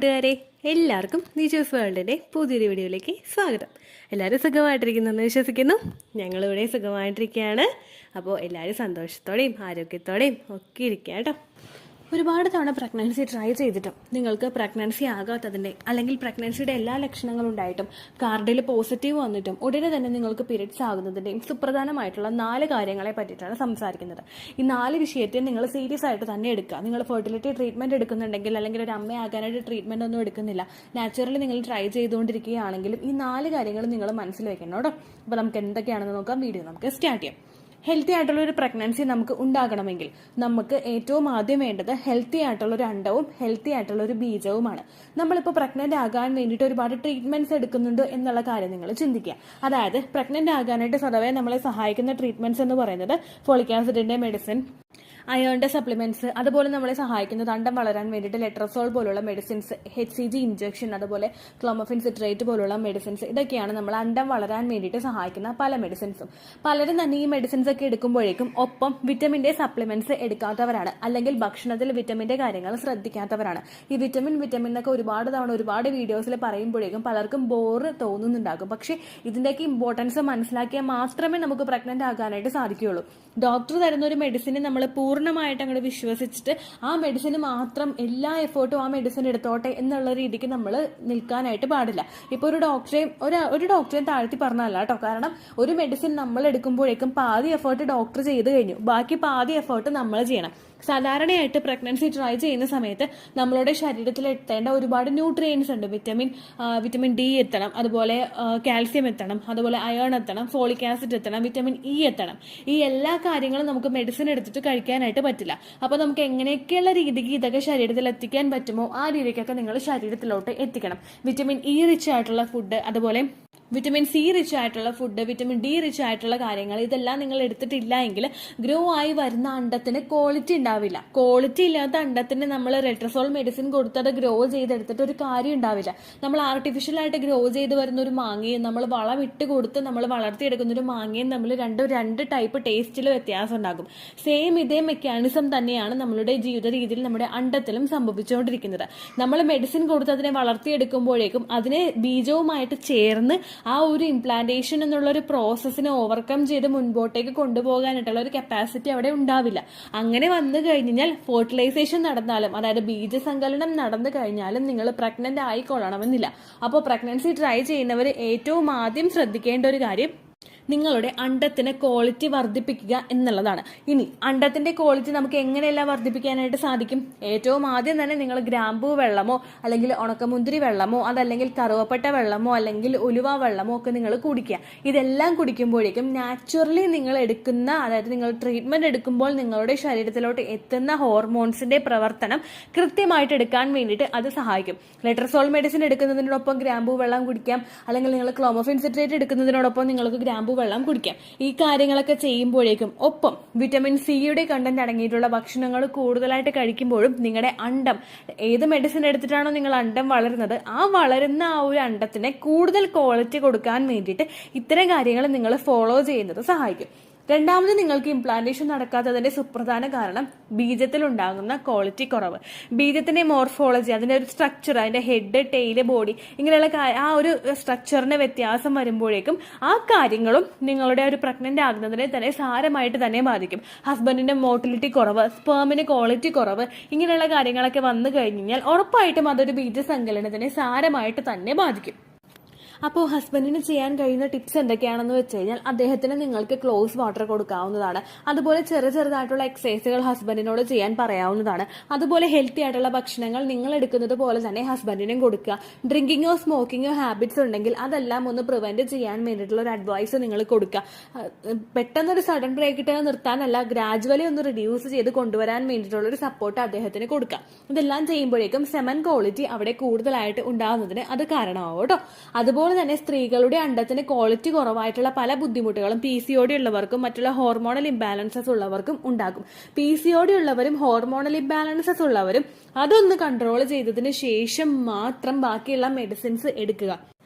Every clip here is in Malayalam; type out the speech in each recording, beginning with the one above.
കൂട്ടുകാരെ, എല്ലാവർക്കും നിജോസ് വേൾഡിൻ്റെ പുതിയൊരു വീഡിയോയിലേക്ക് സ്വാഗതം. എല്ലാവരും സുഖമായിട്ടിരിക്കുന്നെന്ന് വിശ്വസിക്കുന്നു. ഞങ്ങളിവിടെ സുഖമായിട്ടിരിക്കുകയാണ്. അപ്പോൾ എല്ലാവരും സന്തോഷത്തോടെയും ആരോഗ്യത്തോടെയും ഒക്കെ ഇരിക്കുക കേട്ടോ. ഒരുപാട് തവണ പ്രഗ്നൻസി ട്രൈ ചെയ്തിട്ടും നിങ്ങൾക്ക് പ്രഗ്നൻസി ആകാത്തതിൻ്റെ അല്ലെങ്കിൽ പ്രഗ്നൻസിയുടെ എല്ലാ ലക്ഷണങ്ങളും ഉണ്ടായിട്ടും കാർഡിൽ പോസിറ്റീവ് വന്നിട്ടും ഉടനെ തന്നെ നിങ്ങൾക്ക് പീരിയഡ്സ് ആകുന്നതിൻ്റെയും സുപ്രധാനമായിട്ടുള്ള 4 കാര്യങ്ങളെ പറ്റിയിട്ടാണ് സംസാരിക്കുന്നത്. ഈ 4 വിഷയത്തെ നിങ്ങൾ സീരിയസ് ആയിട്ട് തന്നെ എടുക്കുക. നിങ്ങൾ ഫെർട്ടിലിറ്റി ട്രീറ്റ്മെൻറ്റ് എടുക്കുന്നുണ്ടെങ്കിൽ അല്ലെങ്കിൽ ഒരു അമ്മയാകാനായിട്ട് ട്രീറ്റ്മെൻ്റ് ഒന്നും എടുക്കുന്നില്ല, നാച്ചുറലി നിങ്ങൾ ട്രൈ ചെയ്തുകൊണ്ടിരിക്കുകയാണെങ്കിലും ഈ 4 കാര്യങ്ങൾ നിങ്ങൾ മനസ്സിൽ വെക്കണം കേട്ടോ. അപ്പോൾ നമുക്ക് എന്തൊക്കെയാണെന്ന് നോക്കാം. വീഡിയോ നമുക്ക് സ്റ്റാർട്ട് ചെയ്യാം. ഹെൽത്തി ആയിട്ടുള്ള ഒരു പ്രഗ്നൻസി നമുക്ക് ഉണ്ടാകണമെങ്കിൽ നമുക്ക് ഏറ്റവും ആദ്യം വേണ്ടത് ഹെൽത്തി ആയിട്ടുള്ള ഒരു അണ്ടവും ഹെൽത്തി ആയിട്ടുള്ള ഒരു ബീജവുമാണ്. നമ്മളിപ്പോൾ പ്രഗ്നന്റ് ആകാൻ വേണ്ടിയിട്ട് ഒരുപാട് ട്രീറ്റ്മെന്റ്സ് എടുക്കുന്നുണ്ട് എന്നുള്ള കാര്യം നിങ്ങൾ ചിന്തിക്കുക. അതായത് പ്രഗ്നന്റ് ആകാനായിട്ട് സ്വതവേ നമ്മളെ സഹായിക്കുന്ന ട്രീറ്റ്മെന്റ്സ് എന്ന് പറയുന്നത് ഫോളിക് ആസിഡിന്റെ മെഡിസിൻ, അയേണിന്റെ സപ്ലിമെന്റ്സ്, അതുപോലെ നമ്മളെ സഹായിക്കുന്നത് അണ്ടം വളരാൻ വേണ്ടിയിട്ട് ലെട്രസോൾ പോലുള്ള മെഡിസിൻസ്, HCG ഇഞ്ചക്ഷൻ, അതുപോലെ ക്ലോമഫിൻ സിട്രേറ്റ് പോലുള്ള മെഡിസിൻസ്, ഇതൊക്കെയാണ് നമ്മൾ അണ്ടം വളരാൻ വേണ്ടിയിട്ട് സഹായിക്കുന്ന പല മെഡിസിൻസും. പലരും തന്നെ ഈ മെഡിസിൻസ് ഒക്കെ എടുക്കുമ്പോഴേക്കും ഒപ്പം വിറ്റമിന്റെ സപ്ലിമെന്റ്സ് എടുക്കാത്തവരാണ്, അല്ലെങ്കിൽ ഭക്ഷണത്തിൽ വിറ്റമിന്റെ കാര്യങ്ങൾ ശ്രദ്ധിക്കാത്തവരാണ്. ഈ വിറ്റമിൻ എന്നൊക്കെ ഒരുപാട് തവണ ഒരുപാട് വീഡിയോസിൽ പറയുമ്പോഴേക്കും പലർക്കും ബോറ് തോന്നുന്നുണ്ടാകും. പക്ഷേ ഇതിന്റെയൊക്കെ ഇമ്പോർട്ടൻസ് മനസ്സിലാക്കിയാൽ മാത്രമേ നമുക്ക് പ്രഗ്നന്റ് ആകാനായിട്ട് സാധിക്കുകയുള്ളൂ. ഡോക്ടർ തരുന്ന ഒരു മെഡിസിനെ നമ്മൾ പൂർണ്ണമായിട്ട് അങ്ങോട്ട് വിശ്വസിച്ചിട്ട് ആ മെഡിസിന് മാത്രം എല്ലാ എഫേർട്ടും ആ മെഡിസിൻ എടുത്തോട്ടെ എന്നുള്ള രീതിക്ക് നമ്മൾ നിൽക്കാനായിട്ട് പാടില്ല. ഇപ്പോൾ ഒരു ഡോക്ടറെയും താഴ്ത്തി പറഞ്ഞല്ല കേട്ടോ. കാരണം ഒരു മെഡിസിൻ നമ്മൾ എടുക്കുമ്പോഴേക്കും പാതി എഫേർട്ട് ഡോക്ടർ ചെയ്ത് കഴിഞ്ഞു, ബാക്കി പാതി എഫേർട്ട് നമ്മൾ ചെയ്യണം. സാധാരണയായിട്ട് പ്രഗ്നൻസി ട്രൈ ചെയ്യുന്ന സമയത്ത് നമ്മളുടെ ശരീരത്തിൽ എത്തേണ്ട ഒരുപാട് ന്യൂട്രിയൻസ് ഉണ്ട്. വിറ്റമിൻ ഡി എത്തണം, അതുപോലെ കാൽസ്യം എത്തണം, അതുപോലെ അയേൺ എത്തണം, ഫോളിക് ആസിഡ് എത്തണം, വിറ്റമിൻ ഇ എത്തണം. ഈ എല്ലാ കാര്യങ്ങളും നമുക്ക് മെഡിസിൻ എടുത്തിട്ട് കഴിക്കാനായിട്ട് പറ്റില്ല. അപ്പോൾ നമുക്ക് എങ്ങനെയൊക്കെയുള്ള രീതിക്ക് ഇതൊക്കെ ശരീരത്തിൽ എത്തിക്കാൻ പറ്റുമോ ആ രീതിക്കൊക്കെ നിങ്ങൾ ശരീരത്തിലോട്ട് എത്തിക്കണം. വിറ്റമിൻ ഇ റിച്ച് ആയിട്ടുള്ള ഫുഡ്, അതുപോലെ വിറ്റമിൻ സി റിച്ച് ആയിട്ടുള്ള ഫുഡ്, വിറ്റമിൻ ഡി റിച്ച് ആയിട്ടുള്ള കാര്യങ്ങൾ, ഇതെല്ലാം നിങ്ങൾ എടുത്തിട്ടില്ല എങ്കിൽ ഗ്രോ ആയി വരുന്ന അണ്ടത്തിന് ക്വാളിറ്റി ഉണ്ടാവില്ല. ക്വാളിറ്റി ഇല്ലാത്ത അണ്ടത്തിന് നമ്മൾ ലെട്രസോൾ മെഡിസിൻ കൊടുത്തത് ഗ്രോ ചെയ്തെടുത്തിട്ട് ഒരു കാര്യം ഉണ്ടാവില്ല. നമ്മൾ ആർട്ടിഫിഷ്യൽ ആയിട്ട് ഗ്രോ ചെയ്ത് വരുന്ന ഒരു മാങ്ങയും നമ്മൾ വളം ഇട്ട് കൊടുത്ത് നമ്മൾ വളർത്തിയെടുക്കുന്ന ഒരു മാങ്ങയും നമ്മൾ രണ്ട് ടൈപ്പ് ടേസ്റ്റിൽ വ്യത്യാസം ഉണ്ടാകും. സെയിം ഇതേ മെക്കാനിസം തന്നെയാണ് നമ്മളുടെ ജീവിത രീതിയിൽ നമ്മുടെ അണ്ടത്തിലും സംഭവിച്ചുകൊണ്ടിരിക്കുന്നത്. നമ്മൾ മെഡിസിൻ കൊടുത്ത് അതിനെ വളർത്തിയെടുക്കുമ്പോഴേക്കും അതിനെ ബീജവുമായിട്ട് ചേർന്ന് ആ ഒരു ഇംപ്ലാന്റേഷൻ എന്നുള്ള ഒരു പ്രോസസ്സിനെ ഓവർകം ചെയ്ത് മുൻപോട്ടേക്ക് കൊണ്ടുപോകാനായിട്ടുള്ള ഒരു കപ്പാസിറ്റി അവിടെ ഉണ്ടാവില്ല. അങ്ങനെ വന്നു കഴിഞ്ഞാൽ ഫെർട്ടിലൈസേഷൻ നടന്നാലും, അതായത് ബീജസങ്കലനം നടന്നു കഴിഞ്ഞാലും നിങ്ങൾ പ്രഗ്നന്റ് ആയിക്കൊള്ളണമെന്നില്ല. അപ്പോൾ പ്രഗ്നൻസി ട്രൈ ചെയ്യുന്നവർ ഏറ്റവും ആദ്യം ശ്രദ്ധിക്കേണ്ട ഒരു കാര്യം നിങ്ങളുടെ അണ്ടത്തിന് ക്വാളിറ്റി വർദ്ധിപ്പിക്കുക എന്നുള്ളതാണ്. ഇനി അണ്ടത്തിന്റെ ക്വാളിറ്റി നമുക്ക് എങ്ങനെയെല്ലാം വർദ്ധിപ്പിക്കാനായിട്ട് സാധിക്കും? ഏറ്റവും ആദ്യം തന്നെ നിങ്ങൾ ഗ്രാമ്പൂ വെള്ളമോ അല്ലെങ്കിൽ ഉണക്കമുന്തിരി വെള്ളമോ അതല്ലെങ്കിൽ കറുവപ്പട്ട വെള്ളമോ അല്ലെങ്കിൽ ഉലുവ വെള്ളമോ ഒക്കെ നിങ്ങൾ കുടിക്കുക. ഇതെല്ലാം കുടിക്കുമ്പോഴേക്കും നാച്ചുറലി നിങ്ങൾ എടുക്കുന്ന, അതായത് നിങ്ങൾ ട്രീറ്റ്മെന്റ് എടുക്കുമ്പോൾ നിങ്ങളുടെ ശരീരത്തിലോട്ട് എത്തുന്ന ഹോർമോൺസിന്റെ പ്രവർത്തനം കൃത്യമായിട്ട് എടുക്കാൻ വേണ്ടിയിട്ട് അത് സഹായിക്കും. ലെട്രസോൾ മെഡിസിൻ എടുക്കുന്നതിനോടൊപ്പം ഗ്രാമ്പൂ വെള്ളം കുടിക്കാം, അല്ലെങ്കിൽ നിങ്ങൾ ക്ലോമഫിൻ സിട്രേറ്റ് എടുക്കുന്നതിനോടൊപ്പം നിങ്ങൾക്ക് ഗ്രാമ്പൂ വെള്ളം കുടിക്കാം. ഈ കാര്യങ്ങളൊക്കെ ചെയ്യുമ്പോഴേക്കും ഒപ്പം വിറ്റമിൻ സിയുടെ കണ്ടന്റ് അടങ്ങിയിട്ടുള്ള ഭക്ഷണങ്ങൾ കൂടുതലായിട്ട് കഴിക്കുമ്പോഴും നിങ്ങളുടെ അണ്ടം, ഏത് മെഡിസിൻ എടുത്തിട്ടാണോ നിങ്ങൾ അണ്ടം വളരുന്നത്, ആ വളരുന്ന ആ ഒരു അണ്ടത്തിന് കൂടുതൽ ക്വാളിറ്റി കൊടുക്കാൻ വേണ്ടിയിട്ട് ഇത്തരം കാര്യങ്ങൾ നിങ്ങൾ ഫോളോ ചെയ്യുന്നത് സഹായിക്കും. രണ്ടാമത്, നിങ്ങൾക്ക് ഇംപ്ലാന്റേഷൻ നടക്കാത്തതിന്റെ സുപ്രധാന കാരണം ബീജത്തിൽ ഉണ്ടാകുന്ന ക്വാളിറ്റി കുറവ്. ബീജത്തിന്റെ മോർഫോളജി, അതിന്റെ ഒരു സ്ട്രക്ചർ, അതിന്റെ ഹെഡ്, ടെയില്, ബോഡി, ഇങ്ങനെയുള്ള ആ ഒരു സ്ട്രക്ചറിന് വ്യത്യാസം വരുമ്പോഴേക്കും ആ കാര്യങ്ങളും നിങ്ങളുടെ ഒരു പ്രഗ്നന്റ് ആകുന്നതിനെ തന്നെ സാരമായിട്ട് തന്നെ ബാധിക്കും. ഹസ്ബൻഡിന്റെ മോട്ടിലിറ്റി കുറവ്, സ്പേമിന് ക്വാളിറ്റി കുറവ്, ഇങ്ങനെയുള്ള കാര്യങ്ങളൊക്കെ വന്നു കഴിഞ്ഞാൽ ഉറപ്പായിട്ടും അതൊരു ബീജസങ്കലനത്തിനെ സാരമായിട്ട് തന്നെ ബാധിക്കും. അപ്പോൾ ഹസ്ബൻഡിന് ചെയ്യാൻ കഴിയുന്ന ടിപ്സ് എന്തൊക്കെയാണെന്ന് വെച്ച് കഴിഞ്ഞാൽ അദ്ദേഹത്തിന് നിങ്ങൾക്ക് ക്ലോസ് വാട്ടർ കൊടുക്കാവുന്നതാണ്. അതുപോലെ ചെറുതായിട്ടുള്ള എക്സസൈസുകൾ ഹസ്ബൻഡിനോട് ചെയ്യാൻ പറയാവുന്നതാണ്. അതുപോലെ ഹെൽത്തി ആയിട്ടുള്ള ഭക്ഷണങ്ങൾ നിങ്ങൾ എടുക്കുന്നത് പോലെ തന്നെ ഹസ്ബൻഡിനും കൊടുക്കുക. ഡ്രിങ്കിങ്ങോ സ്മോക്കിങ്ങോ ഹാബിറ്റ്സ് ഉണ്ടെങ്കിൽ അതെല്ലാം ഒന്ന് പ്രിവെന്റ് ചെയ്യാൻ വേണ്ടിയിട്ടുള്ള ഒരു അഡ്വൈസ് നിങ്ങൾ കൊടുക്കുക. പെട്ടെന്നൊരു സഡൻ ബ്രേക്ക് ഇട്ട് നിർത്താനല്ല, ഗ്രാജുവലി ഒന്ന് റിഡ്യൂസ് ചെയ്ത് കൊണ്ടുവരാൻ വേണ്ടിയിട്ടുള്ള ഒരു സപ്പോർട്ട് അദ്ദേഹത്തിന് കൊടുക്കുക. ഇതെല്ലാം ചെയ്യുമ്പോഴേക്കും സെമൻ ക്വാളിറ്റി അവിടെ കൂടുതലായിട്ട് ഉണ്ടാകുന്നതിന് അത് കാരണമാവും കേട്ടോ. അതുപോലെ തന്നെ സ്ത്രീകളുടെ അണ്ടത്തിന് ക്വാളിറ്റി കുറവായിട്ടുള്ള പല ബുദ്ധിമുട്ടുകളും PCOD ഉള്ളവർക്കും മറ്റുള്ള ഹോർമോണൽ ഇംബാലൻസസ് ഉള്ളവർക്കും ഉണ്ടാകും. PCOD ഉള്ളവരും ഹോർമോണൽ ഇംബാലൻസസ് ഉള്ളവരും അതൊന്ന് കൺട്രോൾ ചെയ്തതിന് ശേഷം മാത്രം ബാക്കിയുള്ള മെഡിസിൻസ് എടുക്കുക.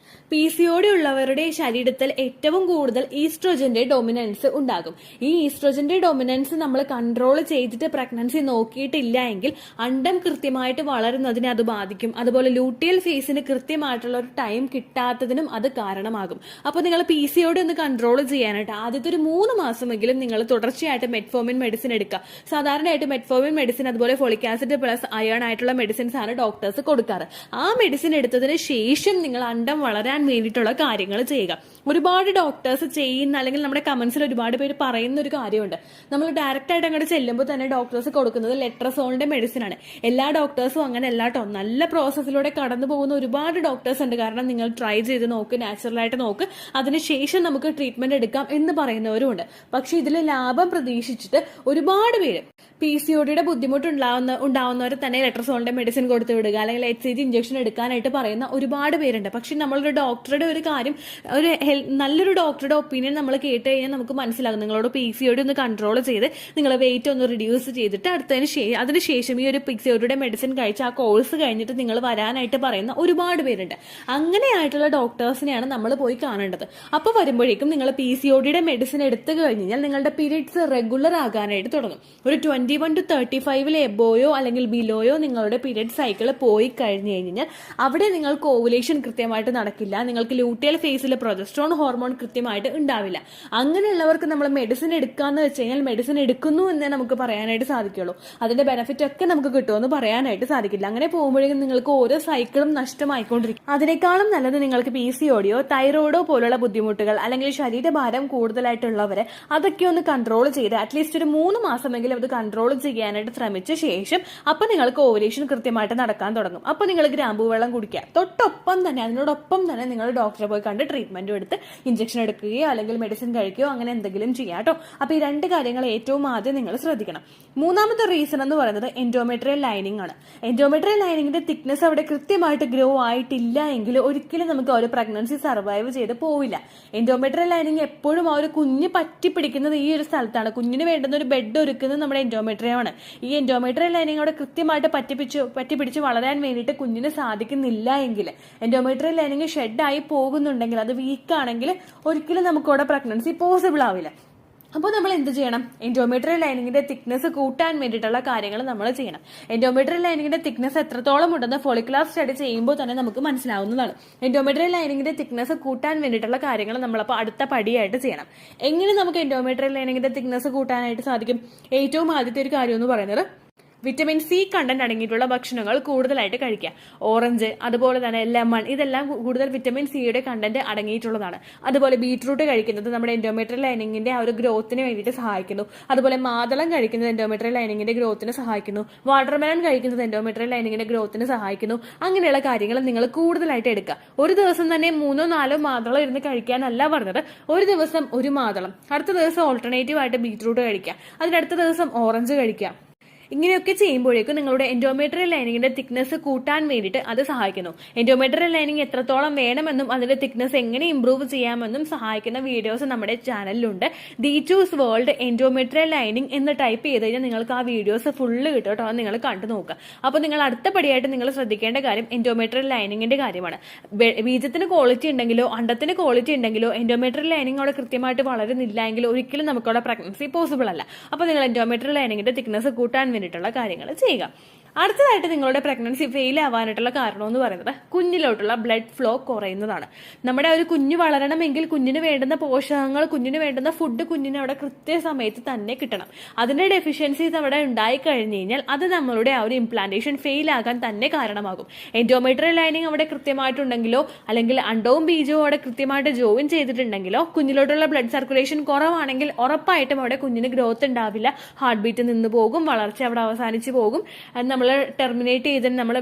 PCOD ഉള്ളവരുടെ ശരീരത്തിൽ ഏറ്റവും കൂടുതൽ ഈസ്ട്രോജന്റെ ഡൊമിനൻസ് ഉണ്ടാകും. ഈ ഈസ്ട്രോജന്റെ ഡൊമിനൻസ് നമ്മൾ കൺട്രോൾ ചെയ്തിട്ട് പ്രഗ്നൻസി നോക്കിയിട്ടില്ല എങ്കിൽ അണ്ടം കൃത്യമായിട്ട് വളരുന്നതിനെ അത് ബാധിക്കും. അതുപോലെ ലൂട്ടിയൽ ഫേസിന് കൃത്യമായിട്ടുള്ള ഒരു ടൈം കിട്ടാത്തതിനും അത് കാരണമാകും. അപ്പോൾ നിങ്ങൾ PCOD ഒന്ന് കൺട്രോൾ ചെയ്യാനായിട്ട് ആദ്യത്തെ ഒരു 3 മാസമെങ്കിലും നിങ്ങൾ തുടർച്ചയായിട്ട് മെറ്റ്ഫോമിൻ മെഡിസിൻ എടുക്കുക. സാധാരണയായിട്ട് മെറ്റ്ഫോമിൻ മെഡിസിൻ അതുപോലെ ഫോളിക് ആസിഡ് പ്ലസ് അയൺ ആയിട്ടുള്ള മെഡിസിൻസ് ആണ് ഡോക്ടേഴ്സ് കൊടുക്കാറ്. ആ മെഡിസിൻ എടുത്തതിന് ശേഷം നിങ്ങൾ അണ്ടം വളരാൻ വേണ്ടിയിട്ടുള്ള കാര്യങ്ങൾ ചെയ്യുക. ഒരുപാട് ഡോക്ടേഴ്സ് ചെയ്യുന്ന അല്ലെങ്കിൽ നമ്മുടെ കമന്റ്സിൽ ഒരുപാട് പേര് പറയുന്ന ഒരു കാര്യമുണ്ട്, നമ്മൾ ഡയറക്റ്റ് ആയിട്ട് അങ്ങോട്ട് ചെല്ലുമ്പോൾ തന്നെ ഡോക്ടേഴ്സ് കൊടുക്കുന്നത് ലെട്രസോളിന്റെ മെഡിസിൻ ആണ്. എല്ലാ ഡോക്ടേഴ്സും അങ്ങനെ അല്ലാട്ടോ, നല്ല പ്രോസസ്സിലൂടെ കടന്നു പോകുന്ന ഒരുപാട് ഡോക്ടേഴ്സ് ഉണ്ട്. കാരണം നിങ്ങൾ ട്രൈ ചെയ്ത് നോക്ക്, നാച്ചുറലായിട്ട് നോക്ക്, അതിനുശേഷം നമുക്ക് ട്രീറ്റ്മെന്റ് എടുക്കാം എന്ന് പറയുന്നവരും ഉണ്ട്. പക്ഷെ ഇതിൽ ലാഭം പ്രതീക്ഷിച്ചിട്ട് ഒരുപാട് പേര് PCODയുടെ ബുദ്ധിമുട്ട് ഉണ്ടാവുന്നവർ തന്നെ ലെട്രസോളിന്റെ മെഡിസിൻ കൊടുത്തു വിടുക അല്ലെങ്കിൽ HCG ഇഞ്ചക്ഷൻ എടുക്കാനായിട്ട് പറയുന്ന ഒരുപാട് പേരുണ്ട്. പക്ഷെ നമ്മളൊരു ഡോക്ടറുടെ ഒരു കാര്യം, നല്ലൊരു ഡോക്ടറുടെ ഒപ്പീനിയൻ നമ്മൾ കേട്ട് കഴിഞ്ഞാൽ നമുക്ക് മനസ്സിലാകും. നിങ്ങളോട് PCOD ഒന്ന് കൺട്രോൾ ചെയ്ത് നിങ്ങൾ വെയിറ്റ് ഒന്ന് റിഡ്യൂസ് ചെയ്തിട്ട് അതിനുശേഷം ഈ ഒരു PCODയുടെ മെഡിസിൻ കഴിച്ച് ആ കോഴ്സ് കഴിഞ്ഞിട്ട് നിങ്ങൾ വരാനായിട്ട് പറയുന്ന ഒരുപാട് പേരുണ്ട്. അങ്ങനെയായിട്ടുള്ള ഡോക്ടേഴ്സിനെയാണ് നമ്മൾ പോയി കാണേണ്ടത്. അപ്പോൾ വരുമ്പോഴേക്കും നിങ്ങൾ PCODയുടെ മെഡിസിൻ എടുത്തു കഴിഞ്ഞാൽ നിങ്ങളുടെ പീരിയഡ്സ് റെഗുലർ ആകാനായിട്ട് തുടങ്ങും. ഒരു 21 to 35 എബോയോ അല്ലെങ്കിൽ ബിലോയോ നിങ്ങളുടെ പീരിയഡ് സൈക്കിൾ പോയി കഴിഞ്ഞു കഴിഞ്ഞാൽ അവിടെ നിങ്ങൾക്ക് ഓവുലേഷൻ കൃത്യമായിട്ട് നടക്കില്ല. നിങ്ങൾക്ക് ലൂട്ടിയൽ ഫേസിൽ പ്രൊജസ്ട്രോൺ ഹോർമോൺ കൃത്യമായിട്ട് ഉണ്ടാവില്ല. അങ്ങനെയുള്ളവർക്ക് നമ്മൾ മെഡിസിൻ എടുക്കാന്ന് വെച്ച് കഴിഞ്ഞാൽ മെഡിസിൻ എടുക്കുന്നു എന്നേ നമുക്ക് പറയാനായിട്ട് സാധിക്കുള്ളൂ. അതിന്റെ ബെനിഫിറ്റ് ഒക്കെ നമുക്ക് കിട്ടുമെന്ന് പറയാനായിട്ട് സാധിക്കില്ല. അങ്ങനെ പോകുമ്പോഴേക്കും നിങ്ങൾക്ക് ഓരോ സൈക്കിളും നഷ്ടമായിക്കൊണ്ടിരിക്കും. അതിനേക്കാളും നല്ലത് നിങ്ങൾക്ക് PCODയോ തൈറോയിഡോ പോലുള്ള ബുദ്ധിമുട്ടുകൾ അല്ലെങ്കിൽ ശരീരഭാരം കൂടുതലായിട്ടുള്ളവരെ അതൊക്കെ ഒന്ന് കൺട്രോൾ ചെയ്ത് അറ്റ്ലീസ്റ്റ് ഒരു 3 മാസമെങ്കിലും അത് കൺട്രോൾ ചെയ്യാനായിട്ട് ശ്രമിച്ച ശേഷം അപ്പൊ നിങ്ങൾക്ക് ഓവുലേഷൻ കൃത്യമായിട്ട് നടക്കാൻ തുടങ്ങും. അപ്പൊ നിങ്ങൾ ഗ്രാമ്പൂ വെള്ളം കുടിക്കുക. അതിനോടൊപ്പം തന്നെ നിങ്ങൾ ഡോക്ടറെ പോയി കണ്ട് ട്രീറ്റ്മെന്റും എടുത്ത് ഇഞ്ചക്ഷൻ എടുക്കുകയോ അല്ലെങ്കിൽ മെഡിസിൻ കഴിക്കുകയോ അങ്ങനെ എന്തെങ്കിലും ചെയ്യാം കേട്ടോ. അപ്പൊ ഈ 2 കാര്യങ്ങൾ ഏറ്റവും ആദ്യം നിങ്ങൾ ശ്രദ്ധിക്കണം. മൂന്നാമത്തെ റീസൺ എന്ന് പറയുന്നത് എൻഡോമെട്രിയൽ ലൈനിങ് ആണ്. എൻഡോമെട്രിയൽ ലൈനിങ്ങിന്റെ തിക്നെസ് അവിടെ കൃത്യമായിട്ട് ഗ്രോ ആയിട്ടില്ല എങ്കിൽ ഒരിക്കലും നമുക്ക് ഒരു പ്രഗ്നൻസി സർവൈവ് ചെയ്ത് പോവില്ല. എൻഡോമെട്രിയൽ ലൈനിങ് എപ്പോഴും ആ ഒരു കുഞ്ഞ് പറ്റിപ്പിടിക്കുന്നത് ഈ ഒരു സ്ഥലത്താണ്. കുഞ്ഞിന് വേണ്ടുന്ന ഒരു ബെഡ് ഒരുക്കുന്നത് നമ്മുടെ എൻഡോമെട്രിയമാണ്. ഈ എൻഡോമെട്രിയൽ ലൈനിങ് അവിടെ കൃത്യമായിട്ട് പറ്റിപ്പിടിച്ച് വളരാൻ വേണ്ടിയിട്ട് കുഞ്ഞിന് സാധിക്കുന്നില്ല എങ്കിൽ, എൻഡോമെട്രിയൽ ലൈനിങ് ഷെഡായി പോകുന്നുണ്ടെങ്കിൽ, അത് വീക്കാണെങ്കിൽ ഒരിക്കലും നമുക്കവിടെ പ്രഗ്നൻസി പോസിബിൾ ആവില്ല. അപ്പോൾ നമ്മൾ എന്ത് ചെയ്യണം? എൻഡോമെട്രിയൽ ലൈനിങ്ങിന്റെ തിക്നെസ് കൂട്ടാൻ വേണ്ടിയിട്ടുള്ള കാര്യങ്ങൾ നമ്മൾ ചെയ്യണം. എൻഡോമെട്രിയൽ ലൈനിങ്ങിന്റെ തിക്നെസ് എത്രത്തോളം ഉണ്ടെന്ന് ഫോളിക്കുലാർ സ്റ്റഡി ചെയ്യുമ്പോൾ തന്നെ നമുക്ക് മനസ്സിലാവുന്നതാണ്. എൻഡോമെട്രിയൽ ലൈനിങ്ങിന്റെ തിക്നെസ് കൂട്ടാൻ വേണ്ടിയിട്ടുള്ള കാര്യങ്ങൾ നമ്മളപ്പോൾ അടുത്ത പടിയായിട്ട് ചെയ്യണം. എങ്ങനെ നമുക്ക് എൻഡോമെട്രിയൽ ലൈനിങ്ങിന്റെ തിക്നെസ് കൂട്ടാനായിട്ട് സാധിക്കും? ഏറ്റവും ആദ്യത്തെ ഒരു കാര്യം എന്ന് പറയുന്നത് വിറ്റമിൻ C കണ്ടന്റ് അടങ്ങിയിട്ടുള്ള ഭക്ഷണങ്ങൾ കൂടുതലായിട്ട് കഴിക്കുക. ഓറഞ്ച്, അതുപോലെ തന്നെ ലെമൺ, ഇതെല്ലാം കൂടുതൽ വിറ്റമിൻ സിയുടെ കണ്ടന്റ് അടങ്ങിയിട്ടുള്ളതാണ്. അതുപോലെ ബീട്രൂട്ട് കഴിക്കുന്നത് നമ്മുടെ എൻഡോമെട്രിയൽ ലൈനിങ്ങിന്റെ ആ ഒരു ഗ്രോത്തിന് വേണ്ടിയിട്ട് സഹായിക്കുന്നു. അതുപോലെ മാതളം കഴിക്കുന്നത് എൻഡോമെട്രിയൽ ലൈനിങ്ങിന്റെ ഗ്രോത്തിന് സഹായിക്കുന്നു. വാട്ടർമെലൺ കഴിക്കുന്നത് എൻഡോമെട്രിയൽ ലൈനിങ്ങിന്റെ ഗ്രോത്തിന് സഹായിക്കുന്നു. അങ്ങനെയുള്ള കാര്യങ്ങൾ നിങ്ങൾ കൂടുതലായിട്ട് എടുക്കുക. ഒരു ദിവസം തന്നെ 3-4 മാതളം ഇരുന്ന് കഴിക്കാനല്ല പറഞ്ഞത്. ഒരു ദിവസം ഒരു മാതളം, അടുത്ത ദിവസം ഓൾട്ടർനേറ്റീവ് ആയിട്ട് ബീട്രൂട്ട് കഴിക്കുക, അതിനടുത്ത ദിവസം ഓറഞ്ച് കഴിക്കുക. ഇങ്ങനെയൊക്കെ ചെയ്യുമ്പോഴേക്കും നിങ്ങളുടെ എൻഡോമെട്രിയൽ ലൈനിങ്ങിന്റെ തിക്നെസ് കൂട്ടാൻ വേണ്ടിയിട്ട് അത് സഹായിക്കുന്നു. എൻഡോമെട്രിയൽ ലൈനിങ് എത്രത്തോളം വേണമെന്നും അതിന്റെ തിക്നെസ് എങ്ങനെ ഇംപ്രൂവ് ചെയ്യാമെന്നും സഹായിക്കുന്ന വീഡിയോസ് നമ്മുടെ ചാനലിലുണ്ട്. ദീചൂസ് വേൾഡ് എൻഡോമെട്രിയൽ ലൈനിങ് എന്ന് ടൈപ്പ് ചെയ്ത് കഴിഞ്ഞാൽ നിങ്ങൾക്ക് ആ വീഡിയോസ് ഫുള്ള് കിട്ടും കേട്ടോ. അത് നിങ്ങൾ കണ്ടു നോക്കുക. അപ്പോൾ നിങ്ങൾ അടുത്ത പടിയായിട്ട് നിങ്ങൾ ശ്രദ്ധിക്കേണ്ട കാര്യം എൻഡോമെട്രിയൽ ലൈനിങ്ങിന്റെ കാര്യമാണ്. ബീജത്തിന് ക്വാളിറ്റി ഉണ്ടെങ്കിലോ അണ്ടത്തിന് ക്വാളിറ്റി ഉണ്ടെങ്കിലോ എൻഡോമെട്രിയൽ ലൈനിങ് അവിടെ കൃത്യമായിട്ട് വളരുന്നില്ല എങ്കിൽ ഒരിക്കലും നമുക്കവിടെ പ്രഗ്നൻസി പോസിബിൾ അല്ല. അപ്പോൾ നിങ്ങൾ എൻഡോമെട്രിയൽ ലൈനിങ്ങിന്റെ തിക്നെസ് കൂട്ടാൻ വേണ്ടിയിട്ടുള്ള കാര്യങ്ങൾ ചെയ്യുക. അടുത്തതായിട്ട് നിങ്ങളുടെ പ്രഗ്നൻസി ഫെയിൽ ആവാനായിട്ടുള്ള കാരണം എന്ന് പറയുന്നത് കുഞ്ഞിലോട്ടുള്ള ബ്ലഡ് ഫ്ലോ കുറയുന്നതാണ്. നമ്മുടെ ഒരു കുഞ്ഞ് വളരണമെങ്കിൽ കുഞ്ഞിന് വേണ്ടുന്ന പോഷകങ്ങൾ, കുഞ്ഞിന് വേണ്ടുന്ന ഫുഡ് കുഞ്ഞിന് അവിടെ കൃത്യസമയത്ത് തന്നെ കിട്ടണം. അതിന്റെ ഡെഫിഷ്യൻസീസ് അവിടെ ഉണ്ടായി കഴിഞ്ഞു കഴിഞ്ഞാൽ അത് നമ്മളുടെ ആ ഒരു ഇംപ്ലാന്റേഷൻ ഫെയിൽ ആകാൻ തന്നെ കാരണമാകും. എൻഡോമെട്രിയൽ ലൈനിങ് അവിടെ കൃത്യമായിട്ടുണ്ടെങ്കിലോ അല്ലെങ്കിൽ അണ്ടവും ബീജവും അവിടെ കൃത്യമായിട്ട് ജോയിൻ ചെയ്തിട്ടുണ്ടെങ്കിലോ കുഞ്ഞിലോട്ടുള്ള ബ്ലഡ് സർക്കുലേഷൻ കുറവാണെങ്കിൽ ഉറപ്പായിട്ടും അവിടെ കുഞ്ഞിന് ഗ്രോത്ത് ഉണ്ടാവില്ല. ഹാർട്ട് ബീറ്റ് നിന്ന് പോകും, വളർച്ച അവിടെ അവസാനിച്ചു പോകും. നമ്മൾ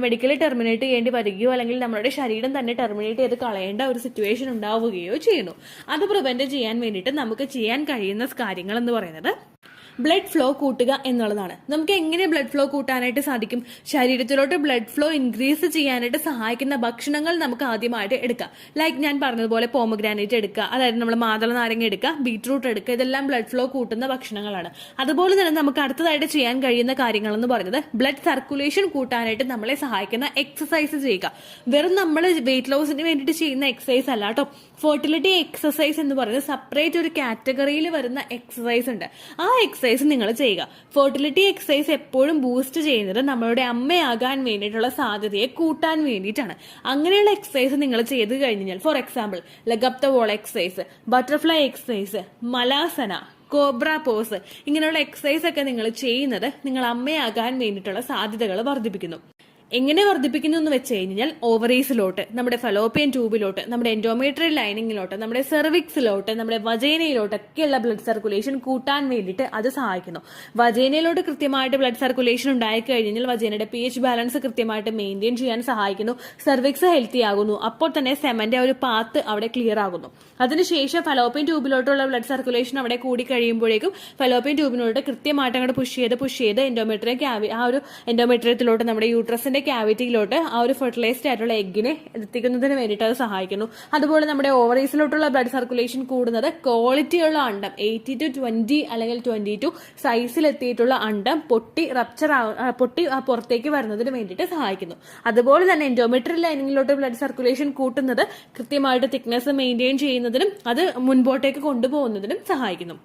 മെഡിക്കലി ടെർമിനേറ്റ് ചെയ്യേണ്ടി വരികയോ അല്ലെങ്കിൽ നമ്മുടെ ശരീരം തന്നെ ടെർമിനേറ്റ് ചെയ്ത് കളയേണ്ട ഒരു സിറ്റുവേഷൻ ഉണ്ടാവുകയോ ചെയ്യുന്നു. അത് പ്രിവെന്റ് ചെയ്യാൻ വേണ്ടിയിട്ട് നമുക്ക് ചെയ്യാൻ കഴിയുന്ന കാര്യങ്ങൾ എന്ന് പറയുന്നത് ബ്ലഡ് ഫ്ലോ കൂട്ടുക എന്നുള്ളതാണ്. നമുക്ക് എങ്ങനെ ബ്ലഡ് ഫ്ലോ കൂട്ടാനായിട്ട് സാധിക്കും? ശരീരത്തിലോട്ട് ബ്ലഡ് ഫ്ലോ ഇൻക്രീസ് ചെയ്യാനായിട്ട് സഹായിക്കുന്ന ഭക്ഷണങ്ങൾ നമുക്ക് ആദ്യമായിട്ട് എടുക്കാം. ലൈക്ക് ഞാൻ പറഞ്ഞതുപോലെ പോമഗ്രാനൈറ്റ് എടുക്കുക, അതായത് നമ്മൾ മാതള നാരങ്ങ എടുക്കുക, ബീറ്റ്റൂട്ട് എടുക്കുക, ഇതെല്ലാം ബ്ലഡ് ഫ്ലോ കൂട്ടുന്ന ഭക്ഷണങ്ങളാണ്. അതുപോലെ തന്നെ നമുക്ക് അടുത്തതായിട്ട് ചെയ്യാൻ കഴിയുന്ന കാര്യങ്ങൾ എന്ന് പറയുന്നത് ബ്ലഡ് സർക്കുലേഷൻ കൂട്ടാനായിട്ട് നമ്മളെ സഹായിക്കുന്ന എക്സസൈസ് ചെയ്യുക. വെറും നമ്മൾ വെയിറ്റ് ലോസിന് വേണ്ടിയിട്ട് ചെയ്യുന്ന എക്സസൈസ് അല്ല കേട്ടോ. ഫെർട്ടിലിറ്റി എക്സസൈസ് എന്ന് പറയുന്നത് സെപ്പറേറ്റ് ഒരു കാറ്റഗറിയിൽ വരുന്ന എക്സസൈസ് ഉണ്ട്. ആ എക്സസൈസ് നിങ്ങൾ ചെയ്യുക. ഫെർട്ടിലിറ്റി എക്സസൈസ് എപ്പോഴും ബൂസ്റ്റ് ചെയ്യുന്നത് നമ്മളുടെ അമ്മയാകാൻ വേണ്ടിയിട്ടുള്ള സാധ്യതയെ കൂട്ടാൻ വേണ്ടിയിട്ടാണ്. അങ്ങനെയുള്ള എക്സസൈസ് നിങ്ങൾ ചെയ്ത് കഴിഞ്ഞാൽ, for example leg up the wall exercise, butterfly exercise, Malasana, cobra pose, ഇങ്ങനെയുള്ള എക്സസൈസ് ഒക്കെ നിങ്ങൾ ചെയ്യുന്നത് നിങ്ങൾ അമ്മയാകാൻ വേണ്ടിയിട്ടുള്ള സാധ്യതകൾ വർദ്ധിപ്പിക്കുന്നു. എങ്ങനെ വർദ്ധിപ്പിക്കുന്നു എന്ന് വെച്ച് കഴിഞ്ഞാൽ ഓവറീസിലോട്ട്, നമ്മുടെ ഫലോപ്പിയൻ ട്യൂബിലോട്ട്, നമ്മുടെ എൻഡോമെട്രിയൽ ലൈനിങ്ങിലോട്ട്, നമ്മുടെ സെർവിക്സിലോട്ട്, നമ്മുടെ വജൈനയിലോട്ടൊക്കെയുള്ള ബ്ലഡ് സർക്കുലേഷൻ കൂട്ടാൻ വേണ്ടിയിട്ട് അത് സഹായിക്കുന്നു. വജൈനയിലോട്ട് കൃത്യമായിട്ട് ബ്ലഡ് സർക്കുലേഷൻ ഉണ്ടായി കഴിഞ്ഞാൽ വജൈനയുടെ pH ബാലൻസ് കൃത്യമായിട്ട് മെയിൻറ്റെയിൻ ചെയ്യാൻ സഹായിക്കുന്നു. സെർവിക്സ് ഹെൽത്തി ആകുന്നു. അപ്പോൾ തന്നെ സെമന്റെ ഒരു പാത്ത് അവിടെ ക്ലിയർ ആകുന്നു. അതിനുശേഷം ഫലോപ്പിയൻ ട്യൂബിലോട്ടുള്ള ബ്ലഡ് സർക്കുലേഷൻ അവിടെ കൂടി കഴിയുമ്പോഴേക്കും ഫലോപ്പിയൻ ട്യൂബിനോട്ട് കൃത്യമായിട്ട് അങ്ങോട്ട് പുഷ് ചെയ്ത് എൻഡോമെട്രിയത്തിലോട്ട് നമ്മുടെ യൂട്രസിന്റെ ക്യാവിറ്റിയിലോട്ട് ആ ഒരു ഫെർട്ടിലൈസ്ഡ് ആയിട്ടുള്ള എഗ്ഗിനെ എത്തിക്കുന്നതിന് വേണ്ടിയിട്ട് അത് സഹായിക്കുന്നു. അതുപോലെ നമ്മുടെ ഓവറീസിലോട്ടുള്ള ബ്ലഡ് സർക്കുലേഷൻ കൂടുന്നത് ക്വാളിറ്റിയുള്ള അണ്ടം 80 to 20 അല്ലെങ്കിൽ 22 സൈസിൽ എത്തിയിട്ടുള്ള അണ്ടം പൊട്ടി പുറത്തേക്ക് വരുന്നതിന് വേണ്ടിയിട്ട് സഹായിക്കുന്നു. അതുപോലെ തന്നെ എൻഡോമെട്രിയൽ ലൈനിങ്ങിലോട്ട് ബ്ലഡ് സർക്കുലേഷൻ കൂട്ടുന്നത് കൃത്യമായിട്ട് തിക്നെസ് മെയിൻറ്റെയിൻ ചെയ്യുന്നതിനും അത് മുൻപോട്ടേക്ക് കൊണ്ടുപോകുന്നതിനും സഹായിക്കുന്നു.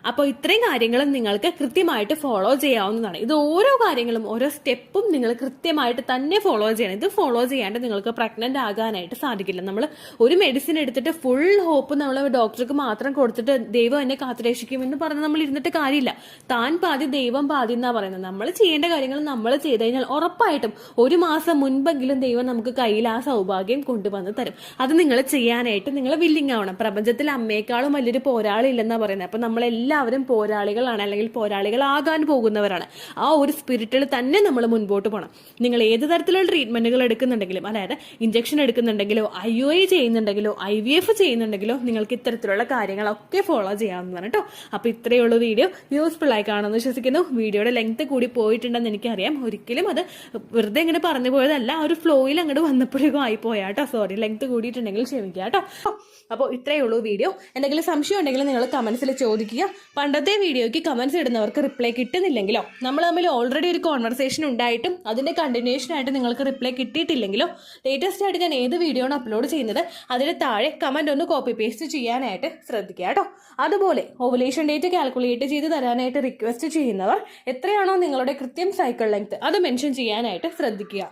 അപ്പോൾ ഇത്രയും കാര്യങ്ങളും നിങ്ങൾക്ക് കൃത്യമായിട്ട് ഫോളോ ചെയ്യാവുന്നതാണ്. ഇത് ഓരോ കാര്യങ്ങളും ഓരോ സ്റ്റെപ്പും നിങ്ങൾ കൃത്യമായിട്ട് തന്നെ ഫോളോ ചെയ്യണം. ഇത് ഫോളോ ചെയ്യാണ്ട് നിങ്ങൾക്ക് പ്രഗ്നന്റ് ആകാനായിട്ട് സാധിക്കില്ല. നമ്മൾ ഒരു മെഡിസിൻ എടുത്തിട്ട് ഫുൾ ഹോപ്പ് നമ്മൾ ഡോക്ടർക്ക് മാത്രം കൊടുത്തിട്ട് ദൈവം എന്നെ കാത്തുരക്ഷിക്കുമെന്ന് പറഞ്ഞ് നമ്മൾ ഇരുന്നിട്ട് കാര്യമില്ല. താൻ പാതി ദൈവം പാതി എന്നാ പറയുന്നത്. നമ്മൾ ചെയ്യേണ്ട കാര്യങ്ങൾ നമ്മൾ ചെയ്ത് കഴിഞ്ഞാൽ ഉറപ്പായിട്ടും ഒരു മാസം മുൻപെങ്കിലും ദൈവം നമുക്ക് കയ്യിൽ ആ സൗഭാഗ്യം കൊണ്ടുവന്ന് തരും. അത് നിങ്ങൾ ചെയ്യാനായിട്ട് നിങ്ങൾ വില്ലിങ് ആവണം. പ്രപഞ്ചത്തിൽ അമ്മയെക്കാളും വലിയൊരു പോരാളി ഇല്ലെന്നാ പറയുന്നത്. അപ്പൊ നമ്മളെല്ലാവരും പോരാളികളാണ്, അല്ലെങ്കിൽ പോരാളികളാകാൻ പോകുന്നവരാണ്. ആ ഒരു സ്പിരിറ്റിൽ തന്നെ നമ്മൾ മുൻപോട്ട് പോകണം. നിങ്ങൾ ഏത് തരത്തിലുള്ള ട്രീറ്റ്മെന്റുകൾ എടുക്കുന്നുണ്ടെങ്കിലും, അതായത് ഇഞ്ചക്ഷൻ എടുക്കുന്നുണ്ടെങ്കിലോ IUI ചെയ്യുന്നുണ്ടെങ്കിലോ IVF ചെയ്യുന്നുണ്ടെങ്കിലോ നിങ്ങൾക്ക് ഇത്തരത്തിലുള്ള കാര്യങ്ങളൊക്കെ ഫോളോ ചെയ്യാവുന്നതാണ് കേട്ടോ. അപ്പൊ ഇത്രയുള്ള വീഡിയോ യൂസ്ഫുൾ ആയി കാണുമെന്ന് വിശ്വസിക്കുന്നു. വീഡിയോയുടെ ലെങ്ത് കൂടി പോയിട്ടുണ്ടെന്ന് എനിക്കറിയാം. ഒരിക്കലും അത് വെറുതെ ഇങ്ങനെ പറഞ്ഞു പോയതല്ല, ഒരു ഫ്ലോയിൽ അങ്ങോട്ട് വന്നപ്പോഴേക്കും ആയിപ്പോയാ കേട്ടോ. സോറി, ലെങ്ത് കൂടിയിട്ടുണ്ടെങ്കിൽ ക്ഷമിക്കുക കേട്ടോ. അപ്പോൾ ഇത്രയേ ഉള്ളൂ വീഡിയോ. എന്തെങ്കിലും സംശയം ഉണ്ടെങ്കിൽ നിങ്ങൾ കമന്റ്സിൽ ചോദിക്കുക. പണ്ടത്തെ വീഡിയോയ്ക്ക് കമന്റ്സ് ഇടുന്നവർക്ക് റിപ്ലൈ കിട്ടുന്നില്ലെങ്കിലോ, നമ്മൾ തമ്മിൽ ഓൾറെഡി ഒരു കോൺവെർസേഷൻ ഉണ്ടായിട്ടും അതിന്റെ കണ്ടിന്യൂഷൻ ആയിട്ട് നിങ്ങൾക്ക് റിപ്ലൈ കിട്ടിയിട്ടില്ലെങ്കിലോ, ലേറ്റസ്റ്റ് ആയിട്ട് ഞാൻ ഏത് വീഡിയോ ആണ് അപ്ലോഡ് ചെയ്യുന്നത് അതിന് താഴെ കമന്റ് ഒന്ന് കോപ്പി പേസ്റ്റ് ചെയ്യാനായിട്ട് ശ്രദ്ധിക്കുക കേട്ടോ. അതുപോലെ ഓവുലേഷൻ ഡേറ്റ് കാൽക്കുലേറ്റ് ചെയ്ത് തരാനായിട്ട് റിക്വസ്റ്റ് ചെയ്യുന്നവർ എത്രയാണോ നിങ്ങളുടെ കൃത്യം സൈക്കിൾ ലെങ്ത് അത് മെൻഷൻ ചെയ്യാനായിട്ട് ശ്രദ്ധിക്കുക.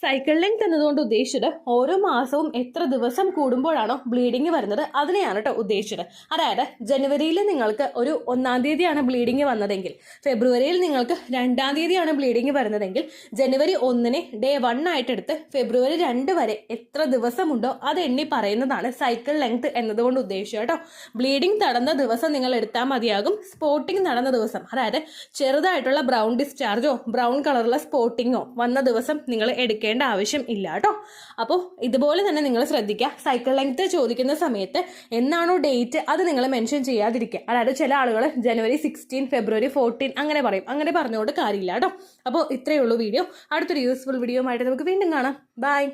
സൈക്കിൾ ലെങ്ത് എന്നതുകൊണ്ട് ഉദ്ദേശിച്ചത് ഓരോ മാസവും എത്ര ദിവസം കൂടുമ്പോഴാണോ ബ്ലീഡിങ് വരുന്നത് അതിനെയാണ് കേട്ടോ ഉദ്ദേശിച്ചത്. അതായത് ജനുവരിയിൽ നിങ്ങൾക്ക് ഒരു 1-ാം തീയതിയാണ് ബ്ലീഡിങ് വന്നതെങ്കിൽ, ഫെബ്രുവരിയിൽ നിങ്ങൾക്ക് 2-ാം തീയതിയാണ് ബ്ലീഡിങ് വരുന്നതെങ്കിൽ, ജനുവരി 1-നെ ഡേ 1 ആയിട്ടെടുത്ത് ഫെബ്രുവരി 2 വരെ എത്ര ദിവസമുണ്ടോ അത് എണ്ണി പറയുന്നതാണ് സൈക്കിൾ ലെങ്ത് എന്നതുകൊണ്ട് ഉദ്ദേശിച്ചത് കേട്ടോ. ബ്ലീഡിങ് നടന്ന ദിവസം നിങ്ങൾ എടുത്താൽ മതിയാകും. സ്പോട്ടിങ് നടന്ന ദിവസം, അതായത് ചെറുതായിട്ടുള്ള ബ്രൗൺ ഡിസ്ചാർജോ ബ്രൗൺ കളറുള്ള സ്പോട്ടിങ്ങോ വന്ന ദിവസം നിങ്ങൾ എടുക്കേണ്ട ആവശ്യം ഇല്ല കേട്ടോ. അപ്പോൾ ഇതുപോലെ തന്നെ നിങ്ങൾ ശ്രദ്ധിക്കുക. സൈക്കിൾ ലെങ്ത് ചോദിക്കുന്ന സമയത്ത് എന്നാണോ ഡേറ്റ് അത് നിങ്ങൾ മെൻഷൻ ചെയ്യാതിരിക്കുക. അതായത് ചില ആളുകൾ ജനുവരി 16, ഫെബ്രുവരി 14 അങ്ങനെ പറയും. അങ്ങനെ പറഞ്ഞുകൊണ്ട് കാര്യമില്ല കേട്ടോ. അപ്പോൾ ഇത്രയേ ഉള്ളൂ വീഡിയോ. അടുത്തൊരു യൂസ്ഫുൾ വീഡിയോ ആയിട്ട് നമുക്ക് വീണ്ടും കാണാം. ബൈ.